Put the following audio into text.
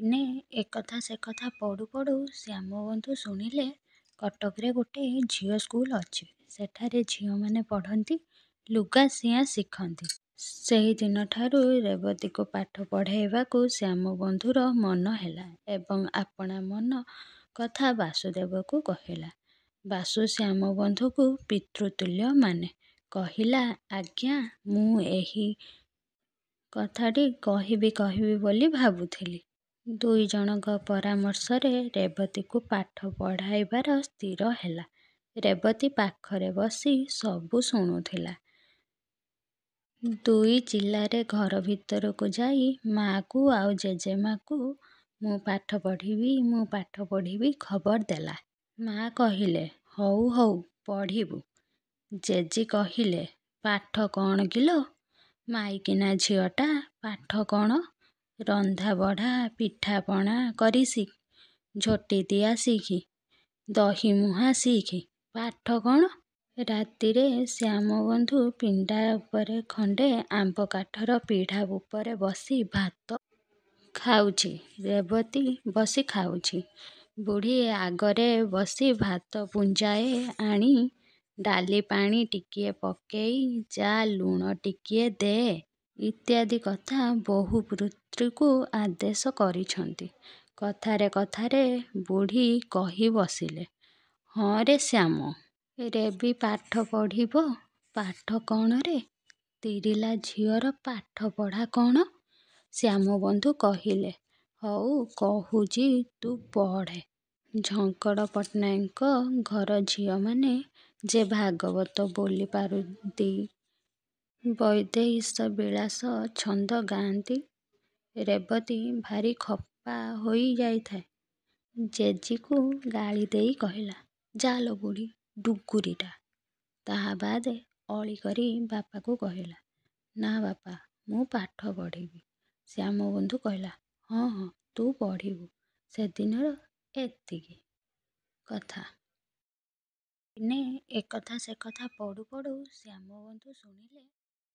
ଦିନେ ଏକଥା ସେକଥା ପଢ଼ୁ ପଢ଼ୁ ଶ୍ୟାମବନ୍ଧୁ ଶୁଣିଲେ କଟକରେ ଗୋଟେ ଝିଅ ସ୍କୁଲ ଅଛି। ସେଠାରେ ଝିଅମାନେ ପଢ଼ନ୍ତି, ଲୁଗା ସିଆଁ ଶିଖନ୍ତି। ସେହିଦିନଠାରୁ ରେବତୀକୁ ପାଠ ପଢ଼ାଇବାକୁ ଶ୍ୟାମବନ୍ଧୁର ମନ ହେଲା ଏବଂ ଆପଣା ମନ କଥା ବାସୁଦେବକୁ କହିଲା। ବାସୁ ଶ୍ୟାମବନ୍ଧୁକୁ ପିତୃତୁଲ୍ୟ ମାନେ। କହିଲା, ଆଜ୍ଞା, ମୁଁ ଏହି କଥାଟି କହିବି ବୋଲି ଭାବୁଥିଲି। ଦୁଇ ଜଣଙ୍କ ପରାମର୍ଶରେ ରେବତୀକୁ ପାଠ ପଢ଼ାଇବାର ସ୍ଥିର ହେଲା। ରେବତୀ ପାଖରେ ବସି ସବୁ ଶୁଣୁଥିଲା। ଦୁଇ ଚିଲାରେ ଘର ଭିତରକୁ ଯାଇ ମା'କୁ ଆଉ ଜେଜେମା'କୁ ମୁଁ ପାଠ ପଢ଼ିବି ଖବର ଦେଲା। ମା' କହିଲେ, ହଉ ହଉ ପଢ଼ିବୁ। ଜେଜୀ କହିଲେ, ପାଠ କ'ଣ କିଲୋ? ମାଇକିନା ଝିଅଟା, ପାଠ କ'ଣ? ରନ୍ଧା ବଢ଼ା ପିଠାପଣା କରି ଶିଖ, ଝୋଟି ଦିଆ ଶିଖି, ଦହି ମୁହାଁ ଶିଖି, ପାଠ କ'ଣ? ରାତିରେ ଶ୍ୟାମବନ୍ଧୁ ପିଣ୍ଡା ଉପରେ ଖଣ୍ଡେ ଆମ୍ବ କାଠର ପିଢ଼ା ଉପରେ ବସି ଭାତ ଖାଉଛି। ରେବତୀ ବସି ଖାଉଛି। ବୁଢ଼ୀ ଆଗରେ ବସି ଭାତ ପୁଞ୍ଜାଏ ଆଣି ଡାଲି ପାଣି ଟିକିଏ ପକେଇ ଯା ଲୁଣ ଟିକିଏ ଦେ ଇତ୍ୟାଦି କଥା ବୋହୂ ପୁତ୍ରୀକୁ ଆଦେଶ କରିଛନ୍ତି। କଥାରେ କଥାରେ ବୁଢ଼ୀ କହି ବସିଲେ, ହଁରେ ଶ୍ୟାମ, ରେବି ପାଠ ପଢ଼ିବ। ପାଠ କ'ଣ ରେ? ତିରିଲା ଝିଅର ପାଠ ପଢ଼ା କ'ଣ? ଶ୍ୟାମବନ୍ଧୁ କହିଲେ, ହଉ କହୁଛି ତୁ ପଢ଼େ। ଝଙ୍କଡ଼ ପଟ୍ଟନାୟକଙ୍କ ଘର ଝିଅମାନେ ଯେ ଭାଗବତ ବୋଲି ପାରନ୍ତି, ବୈଦେହୀଶ ବିଳାସ ଛନ୍ଦ ଗାଆନ୍ତି। ରେବତୀ ଭାରି ଖପା ହୋଇ ଯାଇଥାଏ। ଜେଜୀକୁ ଗାଳି ଦେଇ କହିଲା, ଯାଲୋ ବୁଢ଼ୀ ଡୁଗୁରିଟା। ତାହା ବାଦେ ଅଳି କରି ବାପାକୁ କହିଲା, ନା ବାପା, ମୁଁ ପାଠ ପଢ଼ିବି। ଶ୍ୟାମବନ୍ଧୁ କହିଲା, ହଁ ହଁ ତୁ ପଢ଼ିବୁ। ସେଦିନର ଏତିକି କଥା। ଦିନେ ଏକଥା ସେକଥା ପଢ଼ୁ ପଢ଼ୁ ଶ୍ୟାମବନ୍ଧୁ ଶୁଣିଲେ